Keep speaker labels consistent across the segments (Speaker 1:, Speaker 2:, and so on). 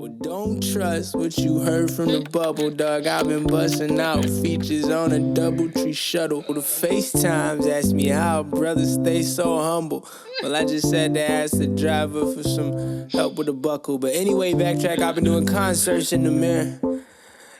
Speaker 1: Well, don't trust what you heard from the bubble, dog. I've been busting out features on a DoubleTree shuttle. The FaceTimes asked me how brothers stay so humble. Well, I just said to ask the driver for some help with the buckle. But anyway, backtrack, I've been doing concerts in the mirror.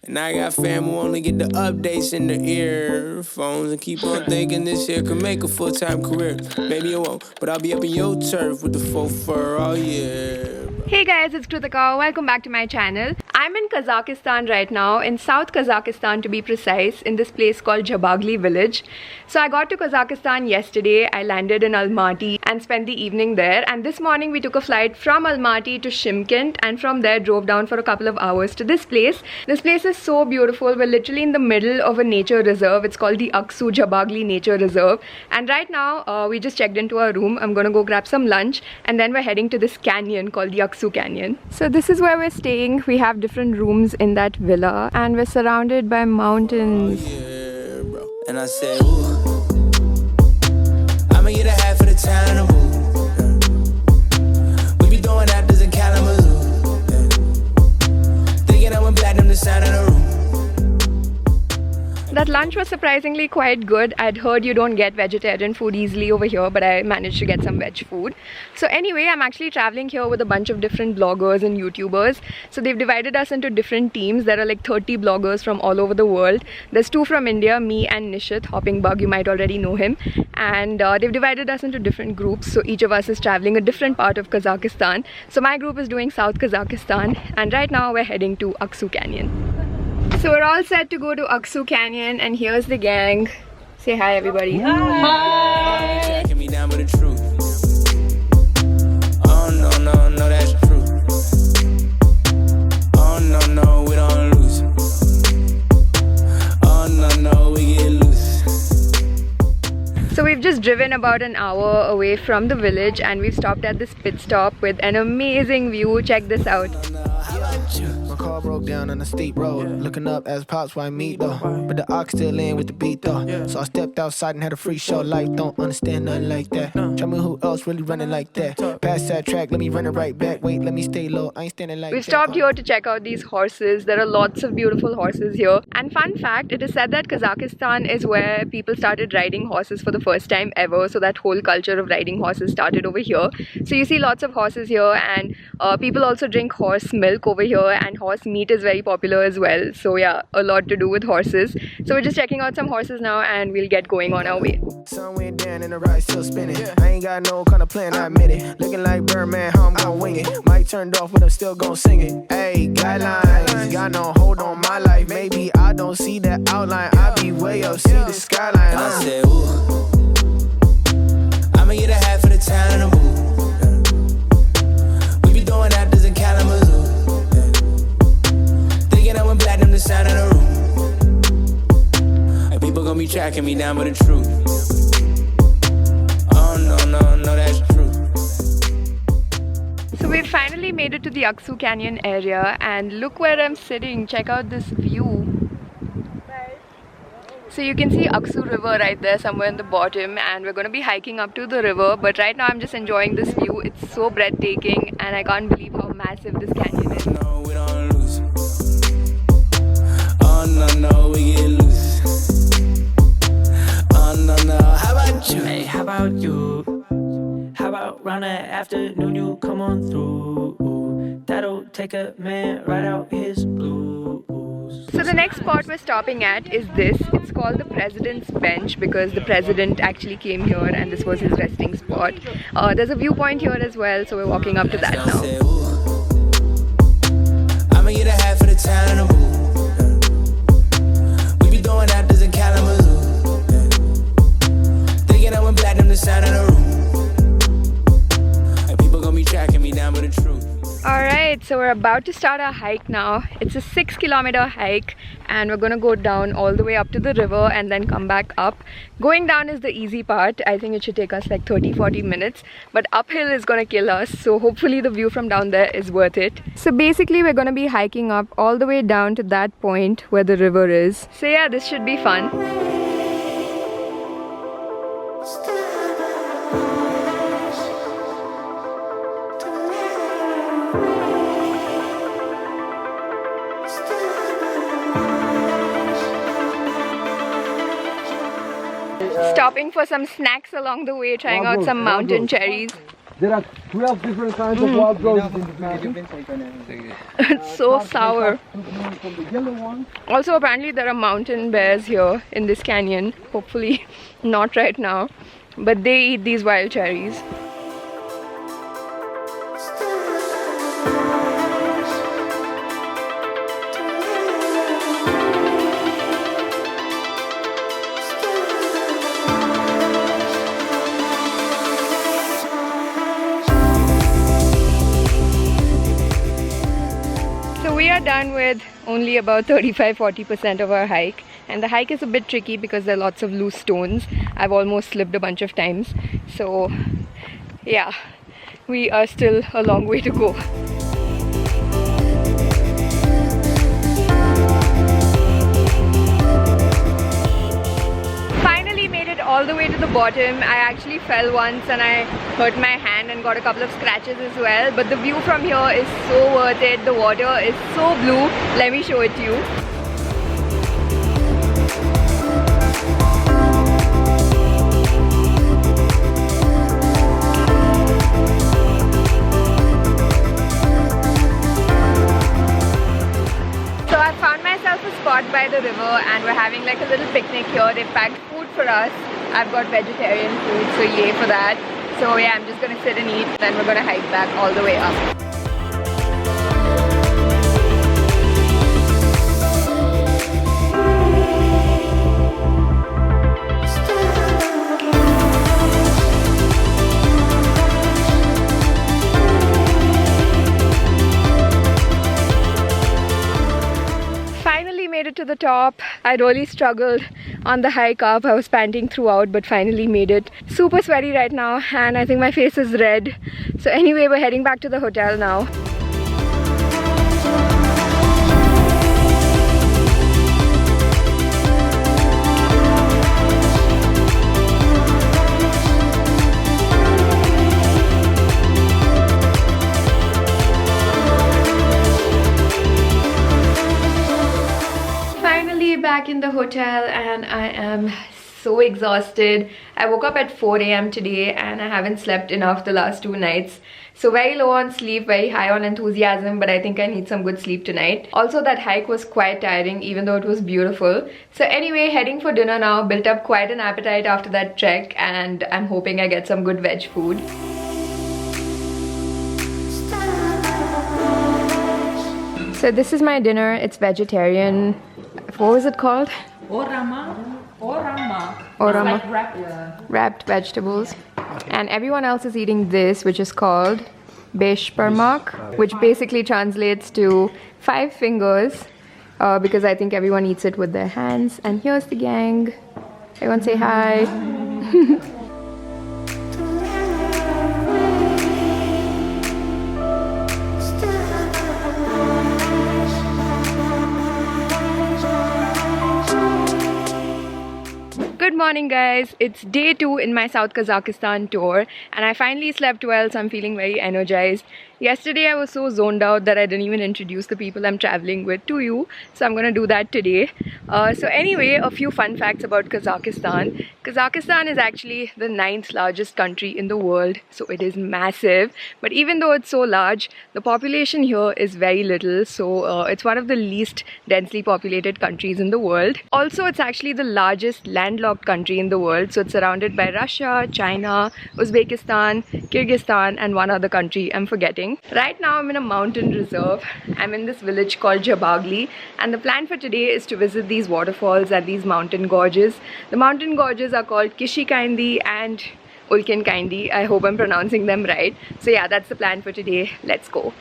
Speaker 1: And I got fam who only get the updates in the earphones and keep on thinking this here could make a full-time career. Maybe it won't, but I'll be up in your turf with the faux fur all year.
Speaker 2: Hey guys, it's Kritika. Welcome back to my channel. I'm in Kazakhstan right now, in South Kazakhstan to be precise, in this place called Zhabagly village. So I got to Kazakhstan yesterday. I landed in Almaty and spent the evening there. And this morning we took a flight from Almaty to Shymkent and from there drove down for a couple of hours to this place. This place is so beautiful. We're literally in the middle of a nature reserve. It's called the Aksu-Zhabagly Nature Reserve. And right now we just checked into our room. I'm gonna go grab some lunch and then we're heading to this canyon called the Aksu Canyon. So this is where we're staying. We have different rooms in that villa and we're surrounded by mountains.
Speaker 1: Oh, yeah, bro. And I said, ooh, I'ma get a half of the town to move. We be doing actors in Kalamazoo. Thinking I went platinum the sound of the room.
Speaker 2: That lunch was surprisingly quite good. I'd heard you don't get vegetarian food easily over here, but I managed to get some veg food. So anyway, I'm actually traveling here with a bunch of different bloggers and YouTubers. So they've divided us into different teams. There are like 30 bloggers from all over the world. There's 2 from India, me and Nishit, Hopping Bug, you might already know him. And they've divided us into different groups. So each of us is traveling a different part of Kazakhstan. So my group is doing South Kazakhstan. And right now we're heading to Aksu Canyon. So we're all set to go to Aksu Canyon and here's the gang. Say hi everybody.
Speaker 1: Hi! Tracking me down with the truth. Oh no, no, no, that's true. Oh no, no, we don't lose. Oh no, no, we get loose.
Speaker 2: So we've just driven about an hour away from the village and we've stopped at this pit stop with an amazing view. Check this out.
Speaker 3: My car broke down on a steep road. Looking up as pops why meet though. But the ox still in with the beat though. So I stepped outside and had a free show. Life don't understand nothing like that. Tell me who else really running like that. Pass that track, let me run it right back. Wait, let me stay low, I ain't standing like that.
Speaker 2: We've stopped here to check out these horses. There are lots of beautiful horses here. And fun fact, it is said that Kazakhstan is where people started riding horses for the first time ever. So that whole culture of riding horses started over here. So you see lots of horses here and people also drink horse milk over here and horse meat is very popular as well. So yeah, a lot to do with horses. So we're just checking out some horses now and we'll get going on our way.
Speaker 3: Sun went down and the ride still spinning. I ain't got no kind of plan, I admit it. Looking like Birdman, how I'm gonna wing it. Mic turned off but I'm still gonna sing it. Hey, guidelines, got no hold on my life. Maybe I don't see that outline. I be way up, see the skyline.
Speaker 1: I said, ooh, I'ma get a half of the town to move. We be doing actors in Kalamazoo. Thinking I went platinum the sound of the room. And people gon' be tracking me down with the truth. Oh no, no, no, that's true.
Speaker 2: So we've finally made it to the Aksu Canyon area and look where I'm sitting. Check out this view. So you can see Aksu river right there somewhere in the bottom and we're going to be hiking up to the river, but right now I'm just enjoying this view. It's so breathtaking and I can't believe how massive this canyon is.
Speaker 1: No, we don't lose. Oh no, no, we get loose. Oh no, no, how about you?
Speaker 4: Hey, how about you? How about round that afternoon you come on through? That'll take a man right out his blues.
Speaker 2: So the next spot we're stopping at is this. It's called the President's Bench because the president actually came here and this was his resting spot. There's a viewpoint here as well, so we're walking up to that now.
Speaker 1: I'ma get a half of the town to move. We be doing actors in Kalamazoo. Thinking I went platinum the sound of the room. And people gon' be tracking me down with the truth.
Speaker 2: Alright, so we're about to start our hike now. It's a 6-kilometer hike and we're gonna go down all the way up to the river and then come back up. Going down is the easy part. I think it should take us like 30-40 minutes, but uphill is gonna kill us, so hopefully the view from down there is worth it. So basically we're gonna be hiking up all the way down to that point where the river is. So yeah, this should be fun. stopping for some snacks along the way, trying out some mountain cherries.
Speaker 5: There are 12 different kinds of wild roses in this mountain.
Speaker 2: It's so sour. Also, apparently there are mountain bears here in this canyon. Hopefully not right now, but they eat these wild cherries. We are done with only about 35-40% of our hike, and the hike is a bit tricky because there are lots of loose stones. I've almost slipped a bunch of times, so yeah, we are still a long way to go. Finally made it all the way to the bottom. I actually fell once and I hurt my hand and got a couple of scratches as well, but the view from here is so worth it. The water is so blue. Let me show it to you. So I found myself a spot by the river and we're having like a little picnic here. They packed food for us. I've got vegetarian food, so yay for that. So yeah, I'm just gonna sit and eat, then we're gonna hike back all the way up. Made it to the top. I really struggled on the hike up. I was panting throughout, but finally made it. Super sweaty right now and I think my face is red. So anyway, we're heading back to the hotel now. Back in the hotel and I am so exhausted. I woke up at 4 AM today and I haven't slept enough the last 2 nights. So very low on sleep, very high on enthusiasm, but I think I need some good sleep tonight. Also, that hike was quite tiring even though it was beautiful. So anyway, heading for dinner now. Built up quite an appetite after that trek and I'm hoping I get some good veg food. So this is my dinner. It's vegetarian. What was it called?
Speaker 6: Orama.
Speaker 2: Orama.
Speaker 6: Like
Speaker 2: Wrapped vegetables. And everyone else is eating this, which is called Beshparmak, which basically translates to 5 fingers, because I think everyone eats it with their hands. And here's the gang. Everyone say hi. Good morning guys, it's day 2 in my South Kazakhstan tour and I finally slept well, so I'm feeling very energized. Yesterday I was so zoned out that I didn't even introduce the people I'm traveling with to you, so I'm gonna do that today. So anyway, a few fun facts about Kazakhstan. Kazakhstan is actually the 9th largest country in the world, so it is massive. But even though it's so large, the population here is very little, so it's one of the least densely populated countries in the world. Also, it's actually the largest landlocked country in the world, so it's surrounded by Russia, China, Uzbekistan, Kyrgyzstan and one other country I'm forgetting. Right now I'm in a mountain reserve. I'm in this village called Zhabagly and the plan for today is to visit these waterfalls at these mountain gorges. The mountain gorges are called Kshi-Kaindy and Ulken Kaindy. I hope I'm pronouncing them right. So yeah, that's the plan for today. Let's go.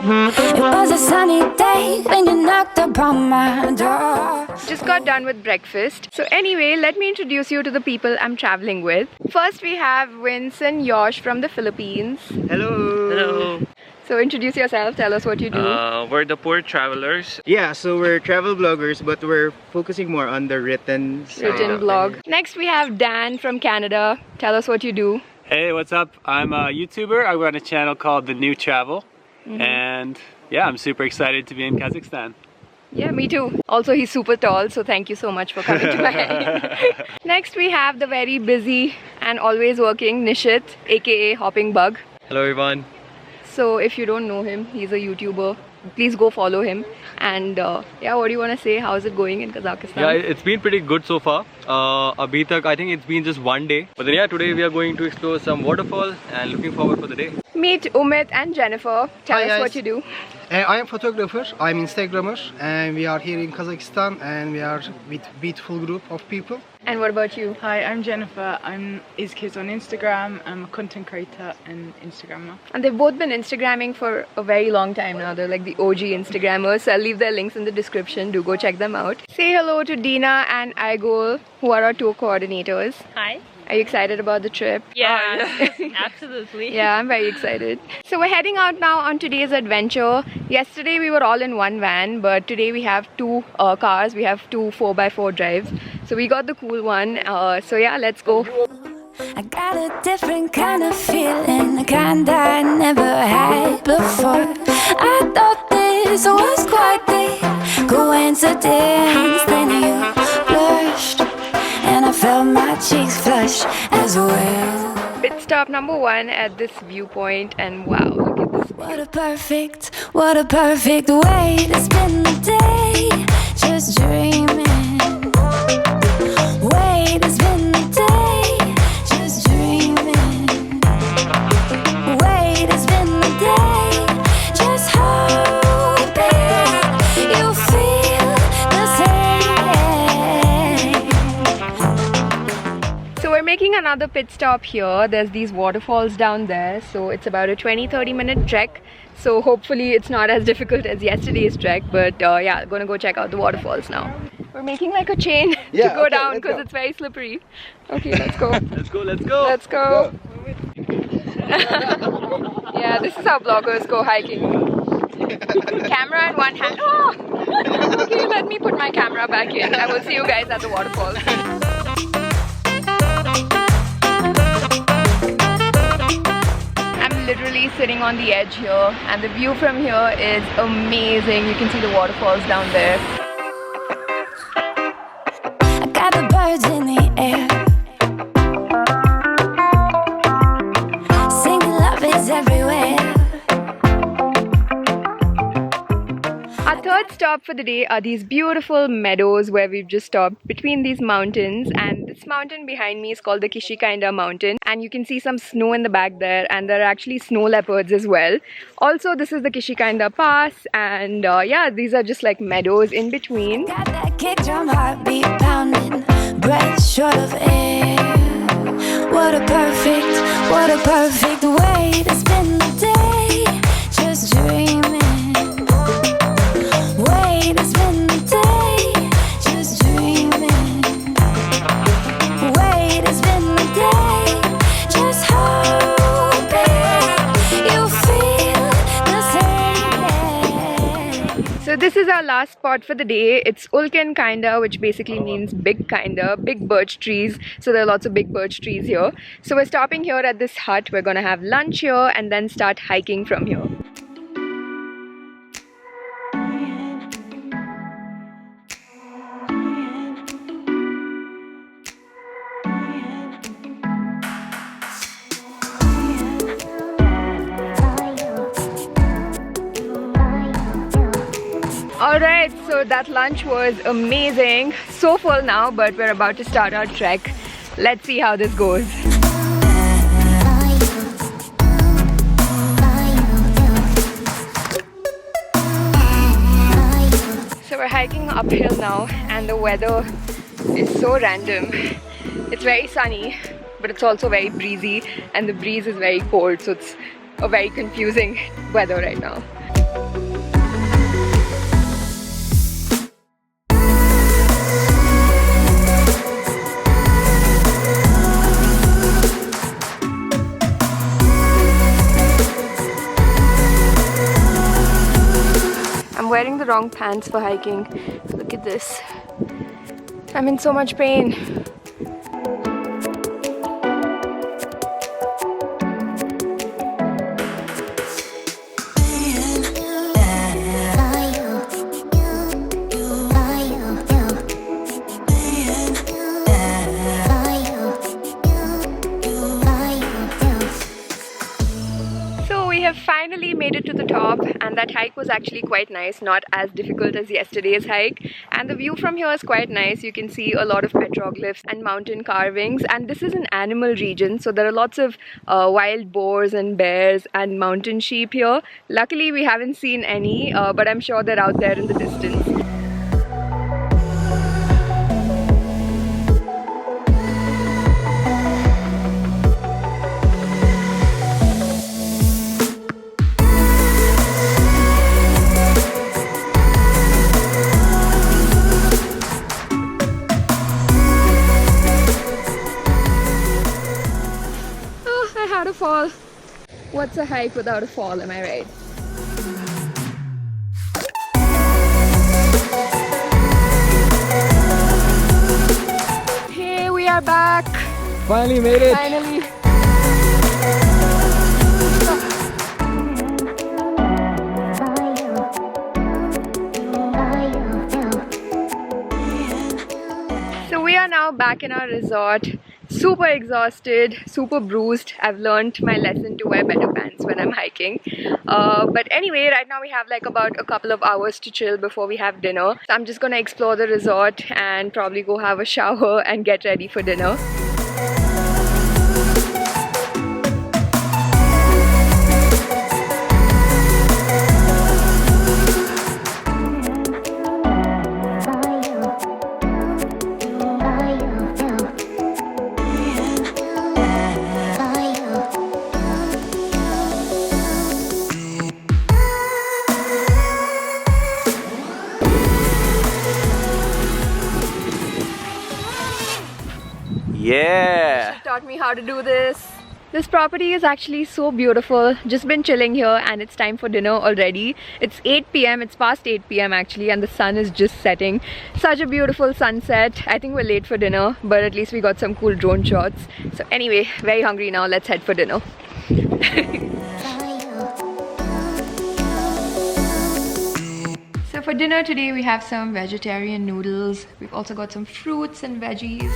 Speaker 7: It was a sunny day when you knocked upon my door.
Speaker 2: Just got done with breakfast. So anyway, let me introduce you to the people I'm traveling with. First we have Vincent Yosh from the Philippines.
Speaker 8: Hello. Hello.
Speaker 2: So introduce yourself, tell us what you do.
Speaker 8: We're the poor travelers.
Speaker 9: Yeah, so we're travel bloggers, but we're focusing more on the written
Speaker 2: blog. Next we have Dan from Canada. Tell us what you do.
Speaker 10: Hey, what's up? I'm a YouTuber. I run a channel called The New Travel. And yeah, I'm super excited to be in Kazakhstan.
Speaker 2: Yeah, me too. Also, he's super tall, so thank you so much for coming to my height. Next, we have the very busy and always working Nishit, aka Hopping Bug.
Speaker 6: Hello everyone.
Speaker 2: So if you don't know him, he's a YouTuber. Please go follow him. And yeah, what do you want to say? How's it going in Kazakhstan?
Speaker 6: Yeah, it's been pretty good so far. Abhi tak, I think it's been just one day. But then yeah, today we are going to explore some waterfall and looking forward for the day.
Speaker 2: Meet Umit and Jennifer. Tell us what you do.
Speaker 5: I am photographer, I'm Instagrammer, and we are here in Kazakhstan and we are with beautiful group of people.
Speaker 2: And what about you?
Speaker 11: Hi, I'm Jennifer. I'm Kids on Instagram. I'm a content creator and Instagrammer.
Speaker 2: And they've both been Instagramming for a very long time now. They're like the OG Instagrammers. So I'll leave their links in the description. Do go check them out. Say hello to Dina and Goel, who are our tour coordinators.
Speaker 12: Hi.
Speaker 2: Are you excited about the trip?
Speaker 12: Yeah, absolutely.
Speaker 2: Yeah, I'm very excited. So we're heading out now on today's adventure. Yesterday we were all in one van, but today we have two cars. We have two 4x4 drives. So we got the cool one. So yeah, let's go.
Speaker 7: I got a different kind of feeling, the kind I never had before. I thought this was quite the coincidence. Then you blushed, and I felt my cheeks flush as well.
Speaker 2: Pit stop number 1 at this viewpoint, and wow, look at this view.
Speaker 7: What a perfect way to spend the day, just dreaming. Way to spend the day, just dreaming. Way to spend the day, just hoping you feel the same.
Speaker 2: So we're making another pit stop here. There's these waterfalls down there, so it's about a 20-30 minute trek. So hopefully it's not as difficult as yesterday's trek, but yeah, gonna go check out the waterfalls now. We're making like a chain to go down because it's very slippery. Okay, let's go.
Speaker 6: Let's go, let's go.
Speaker 2: Let's go. Yeah, this is how bloggers go hiking. Camera in one hand. Oh! Okay, let me put my camera back in. I will see you guys at the waterfalls. I'm literally sitting on the edge here, and the view from here is amazing. You can see the waterfalls down there.
Speaker 7: I got the birds in the air, singing love is everywhere.
Speaker 2: Our third stop for the day are these beautiful meadows where we've just stopped between these mountains, and this mountain behind me is called the Kshi-Kaindy Mountain, and you can see some snow in the back there, and there are actually snow leopards as well. Also, this is the Kshi-Kaindy Pass, and yeah, these are just like meadows in between.
Speaker 7: Got that kick drum heartbeat pounding, breath short of air. What a perfect way to spend the day, just dreaming. Way to spend the day, just dreaming. Way to spend the day, just hoping you feel the same.
Speaker 2: So this is our last spot for the day. It's Ulken Kaindy, which basically means big Kaindy, big birch trees. So there are lots of big birch trees here. So we're stopping here at this hut. We're gonna have lunch here and then start hiking from here. Alright, so that lunch was amazing. So full now, but we're about to start our trek. Let's see how this goes. So we're hiking uphill now, and the weather is so random. It's very sunny, but it's also very breezy, and the breeze is very cold, so it's a very confusing weather right now. I'm wearing the wrong pants for hiking. Look at this. I'm in so much pain. we have finally made it to the top, and that hike was actually quite nice, not as difficult as yesterday's hike. And the view from here is quite nice. You can see a lot of petroglyphs and mountain carvings, and this is an animal region, so there are lots of wild boars and bears and mountain sheep here. Luckily we haven't seen any, but I'm sure they're out there in the distance. A fall. What's a hike without a fall, am I right? Hey, we are back.
Speaker 1: Finally made it.
Speaker 2: Finally. So we are now back in our resort. Super exhausted, super bruised. I've learned my lesson to wear better pants when I'm hiking. But anyway, right now we have like about a couple of hours to chill before we have dinner. So I'm just gonna explore the resort and probably go have a shower and get ready for dinner.
Speaker 6: Yeah!
Speaker 2: She taught me how to do this. This property is actually so beautiful. Just been chilling here and it's time for dinner already. It's 8 p.m. It's past 8 p.m. actually, and the sun is just setting. Such a beautiful sunset. I think we're late for dinner, but at least we got some cool drone shots. So anyway, very hungry now. Let's head for dinner. So for dinner today we have some vegetarian noodles. We've also got some fruits and veggies.